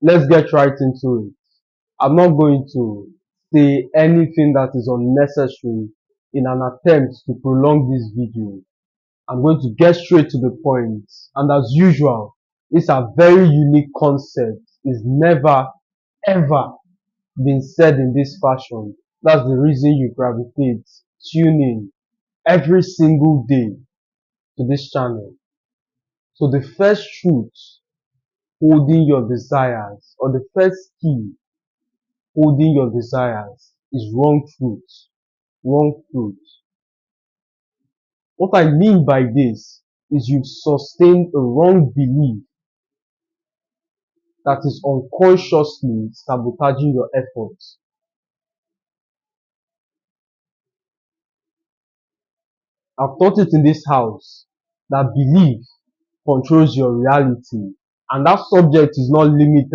let's get right into it. I'm not going to say anything that is unnecessary in an attempt to prolong this video. I'm going to get straight to the point. And as usual, it's a very unique concept. It's never ever been said in this fashion. That's the reason you gravitate, tune in every single day to this channel. So the first truth holding your desires, or the first key holding your desires, is wrong truth. Wrong truth. What I mean by this is you've sustained a wrong belief that is unconsciously sabotaging your efforts. I've taught it in this house that belief controls your reality, and that subject is not limited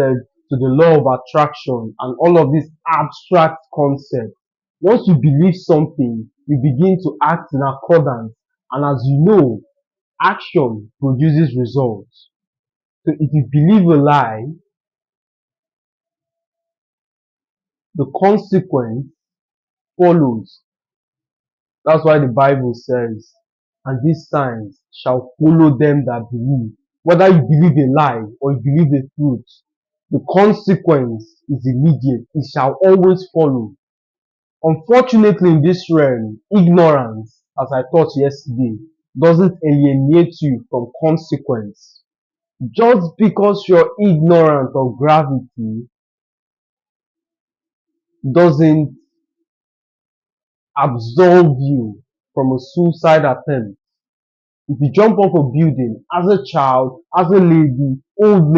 to the law of attraction and all of these abstract concepts. Once you believe something, you begin to act in accordance, and as you know, action produces results. So if you believe a lie, the consequence follows. That's why the Bible says, and these signs shall follow them that believe. Whether you believe a lie or you believe the truth, the consequence is immediate. It shall always follow. Unfortunately, in this realm, ignorance, as I taught yesterday, doesn't alienate you from consequence. Just because you're ignorant of gravity doesn't absolve you from a suicide attempt. If you jump off a building as a child, as a lady, old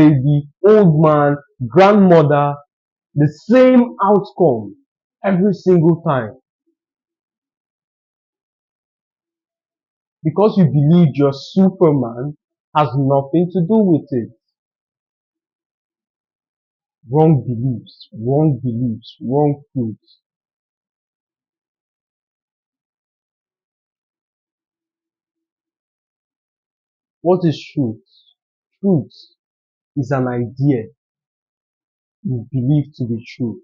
man, grandmother, the same outcome every single time. Because you believed you're Superman has nothing to do with it. Wrong beliefs, wrong beliefs, wrong truths. What is truth? Truth is an idea you believe to be true.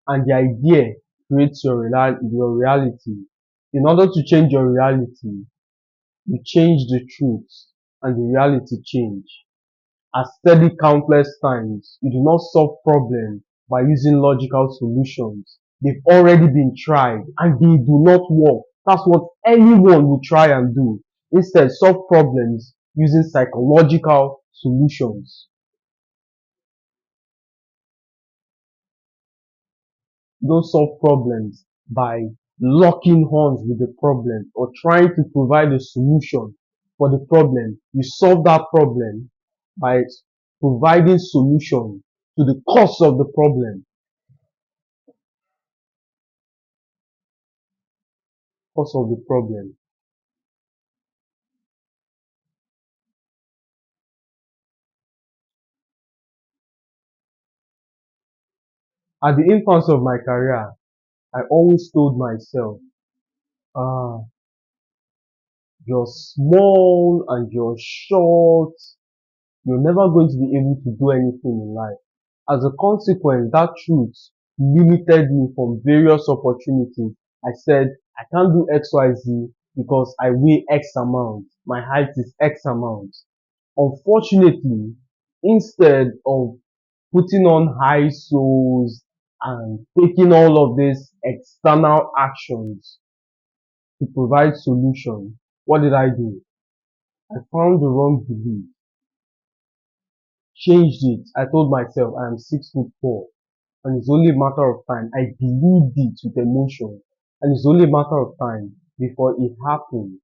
And the idea creates your reality. In order to change your reality, you change the truth and the reality change. As studied countless times, you do not solve problems by using logical solutions. They've already been tried and they do not work. That's what anyone will try and do. Instead, solve problems using psychological solutions. Don't solve problems by locking horns with the problem or trying to provide a solution for the problem. You solve that problem by providing solution to the cause of the problem. Cause of the problem. At the infancy of my career, I always told myself, ah, you're small and you're short. You're never going to be able to do anything in life. As a consequence, that truth limited me from various opportunities. I said, I can't do XYZ because I weigh X amount. My height is X amount. Unfortunately, instead of putting on high souls and taking all of these external actions to provide solution, what did I do? I found the wrong belief, changed it. I told myself I am 6'4" and it's only a matter of time. I believed it with emotion and it's only a matter of time before it happened.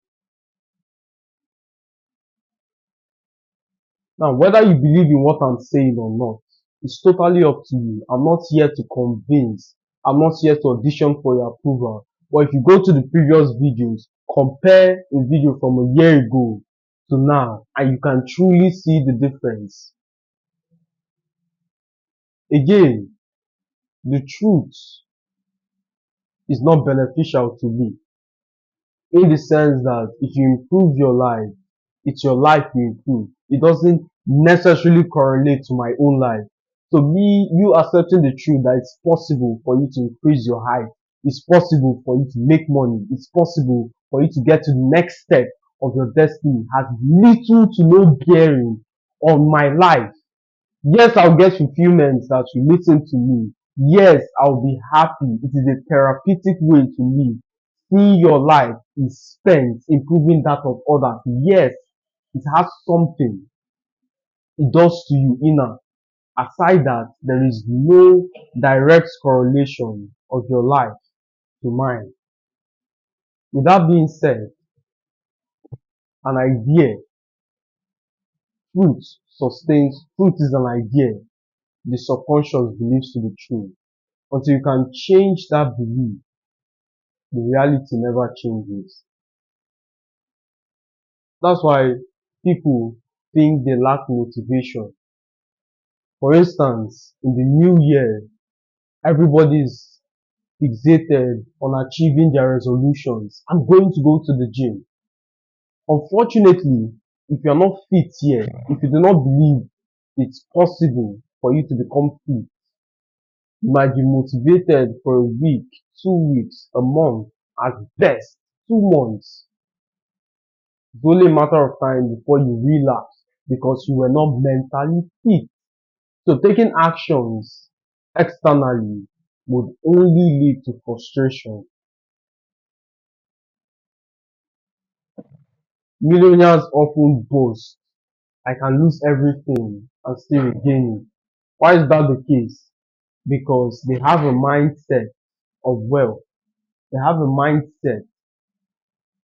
Now, whether you believe in what I'm saying or not, it's totally up to you. I'm not here to convince. I'm not here to audition for your approval. But if you go to the previous videos, compare a video from a year ago to now, and you can truly see the difference. Again, the truth is not beneficial to me in the sense that if you improve your life, it's your life you improve. It doesn't necessarily correlate to my own life. So me, you accepting the truth that it's possible for you to increase your height, it's possible for you to make money, it's possible for you to get to the next step of your destiny has little to no bearing on my life. Yes, I'll get fulfillment that you listen to me. Yes, I'll be happy. It is a therapeutic way to live. Seeing your life is spent improving that of others. Yes, it has something it does to you inner. Aside that, there is no direct correlation of your life to mine. With that being said, an idea, truth is an idea the subconscious believes to be true. Until you can change that belief, the reality never changes. That's why people think they lack motivation. For instance, in the new year, everybody is fixated on achieving their resolutions. I'm going to go to the gym. Unfortunately, if you're not fit here, if you do not believe it's possible for you to become fit, you might be motivated for a week, 2 weeks, a month, at best, 2 months. It's only a matter of time before you relapse because you were not mentally fit. So taking actions externally would only lead to frustration. Millionaires often boast, I can lose everything and still regain it. Why is that the case? Because they have a mindset of wealth. They have a mindset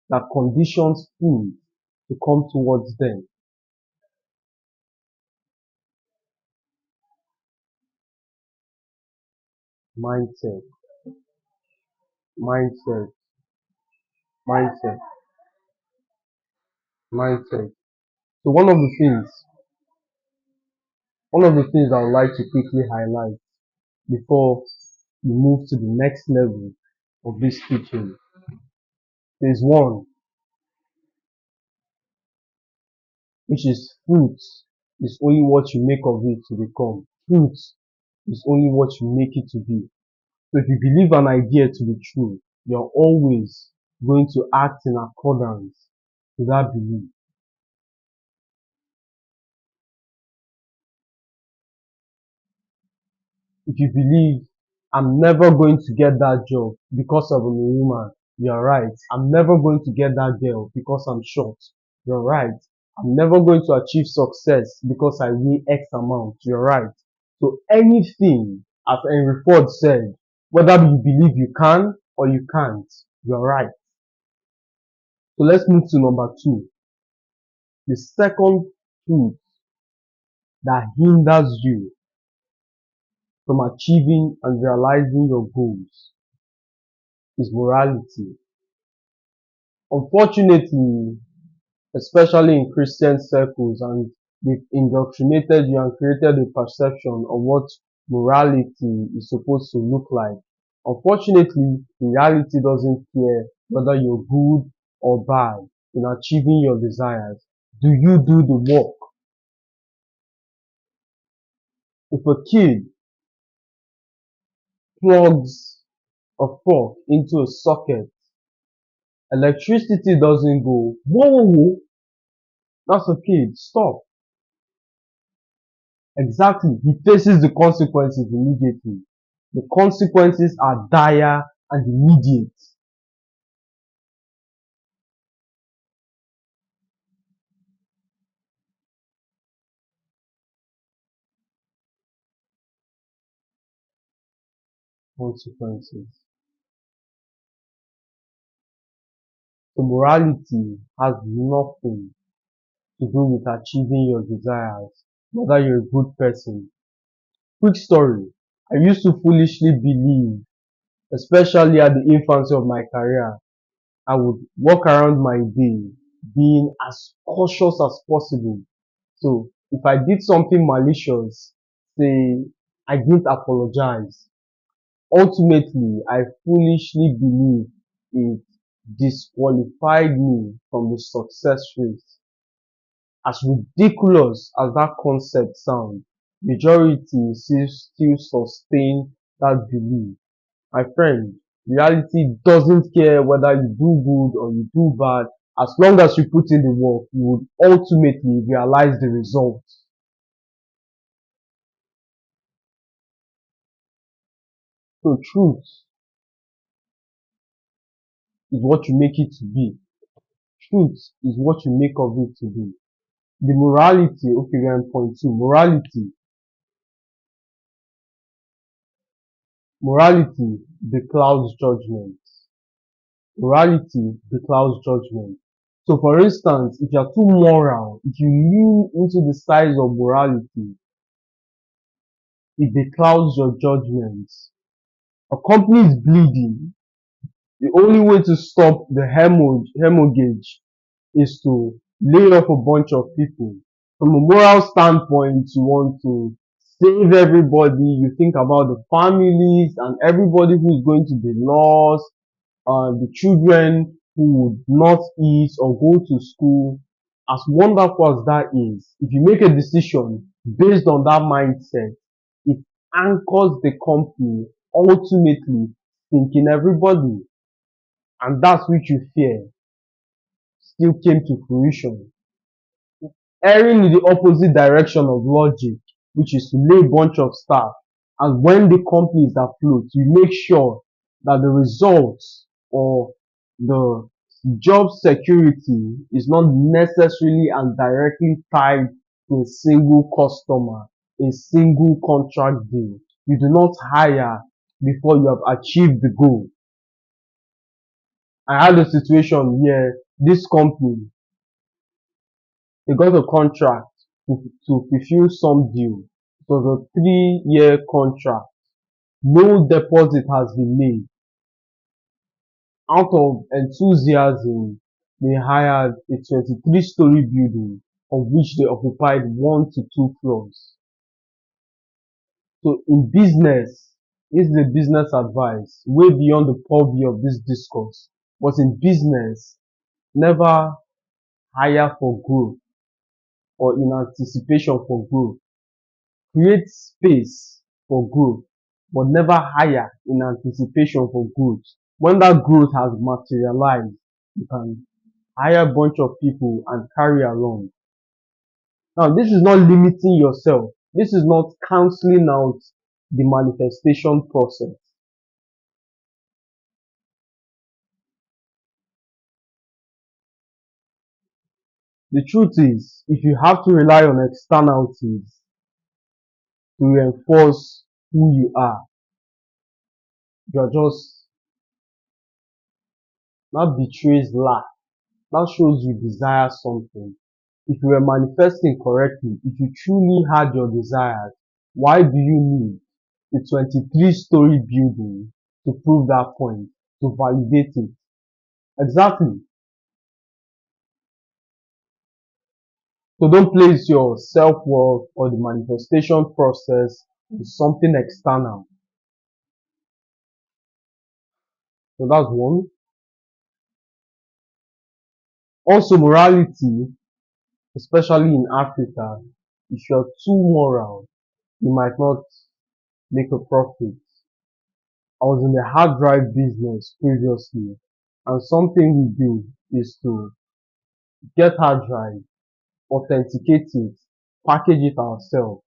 that conditions food to come towards them. Mindset, mindset, mindset, mindset. So one of the things I would like to quickly highlight before we move to the next level of this teaching is one, which is fruit is only what you make of it to become. Fruit is only what you make it to be. So if you believe an idea to be true, you're always going to act in accordance to that belief. If you believe I'm never going to get that job because of a woman, you're right. I'm never going to get that girl because I'm short. You're right. I'm never going to achieve success because I win X amount. You're right. So anything, as Henry Ford said, whether you believe you can or you can't, you're right. So let's move to number two. The second truth that hinders you from achieving and realizing your goals is morality. Unfortunately, especially in Christian circles, and they've indoctrinated you and created a perception of what morality is supposed to look like. Unfortunately, reality doesn't care whether you're good or bad in achieving your desires. Do you do the work? If a kid plugs a fork into a socket, electricity doesn't go, whoa, that's a kid, stop. Exactly. He faces the consequences immediately. The consequences are dire and immediate. Consequences. So morality has nothing to do with achieving your desires, whether you're a good person. Quick story. I used to foolishly believe, especially at the infancy of my career, I would walk around my day being as cautious as possible. So if I did something malicious, say I didn't apologize, ultimately I foolishly believe it disqualified me from the success race. As ridiculous as that concept sounds, majority still sustain that belief. My friend, reality doesn't care whether you do good or you do bad. As long as you put in the work, you would ultimately realize the results. So truth is what you make it to be. Truth is what you make of it to be. The morality, okay, we're on point two. Morality beclouds judgment. Morality beclouds judgment. So for instance, if you're too moral, if you lean into the side of morality, it beclouds your judgment. A company is bleeding. The only way to stop the hemorrhage is to lay off a bunch of people. From a moral standpoint, you want to save everybody. You think about the families and everybody who is going to be lost, the children who would not eat or go to school. As wonderful as that is, if you make a decision based on that mindset, it anchors the company, ultimately thinking everybody. And that's which you fear still came to fruition. Erring in the opposite direction of logic, which is to lay a bunch of staff. And when the company is afloat, you make sure that the results or the job security is not necessarily and directly tied to a single customer, a single contract deal. You do not hire before you have achieved the goal. I had a situation where this company, they got a contract to fulfill some deal. It was a 3-year contract. No deposit has been made. Out of enthusiasm, they hired a 23-story building of which they occupied 1 to 2 floors. So in business, this is a business advice, way beyond the purview of this discourse. But in business, never hire for growth or in anticipation for growth. Create space for growth, but never hire in anticipation for growth. When that growth has materialized, you can hire a bunch of people and carry along. Now, this is not limiting yourself. This is not canceling out the manifestation process. The truth is, if you have to rely on externalities to reinforce who you are, you're just, that betrays lack. That shows you desire something. If you were manifesting correctly, if you truly had your desires, why do you need a 23-story building to prove that point, to validate it? Exactly. So don't place your self-worth or the manifestation process on something external. So that's one. Also, morality, especially in Africa, if you're too moral, you might not make a profit. I was in the hard drive business previously, and something we do is to get hard drive, authenticate it, package it ourselves,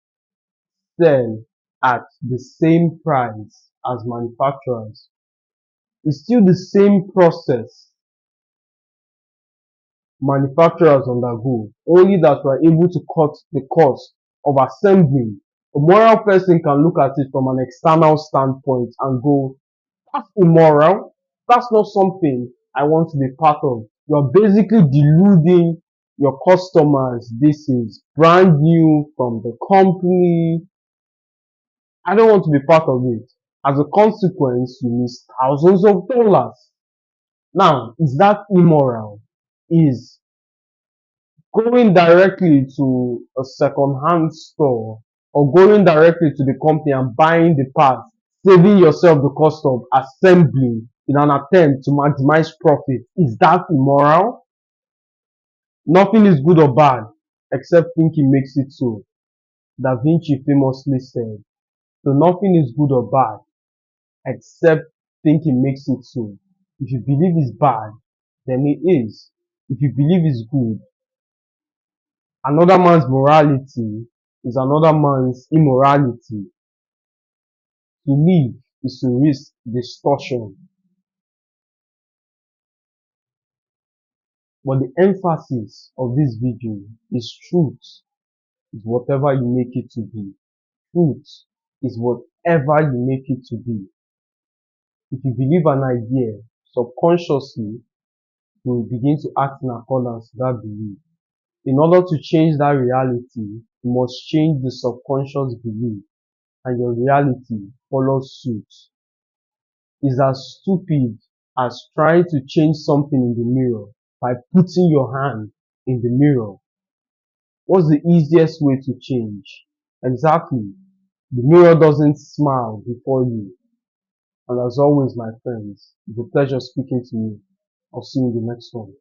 sell at the same price as manufacturers. It's still the same process manufacturers undergo, only that we're able to cut the cost of assembling. A moral person can look at it from an external standpoint and go, that's immoral. That's not something I want to be part of. You're basically deluding your customers. This is brand new from the company. I don't want to be part of it. As a consequence, you miss thousands of dollars. Now, is that immoral? Is going directly to a second-hand store or going directly to the company and buying the parts, saving yourself the cost of assembling in an attempt to maximize profit, is that immoral? Nothing is good or bad. except thinking makes it so. Da Vinci famously said, so nothing is good or bad except thinking makes it so. If you believe it's bad, then it is. If you believe it's good, another man's morality is another man's immorality. To live is to risk distortion. But the emphasis of this video is truth is whatever you make it to be. Truth is whatever you make it to be. If you believe an idea, subconsciously you will begin to act in accordance to that belief. In order to change that reality, you must change the subconscious belief, and your reality follows suit. It's as stupid as trying to change something in the mirror by putting your hand in the mirror. What's the easiest way to change? Exactly. The mirror doesn't smile before you. And as always, my friends, it's a pleasure speaking to you. I'll see you in the next one.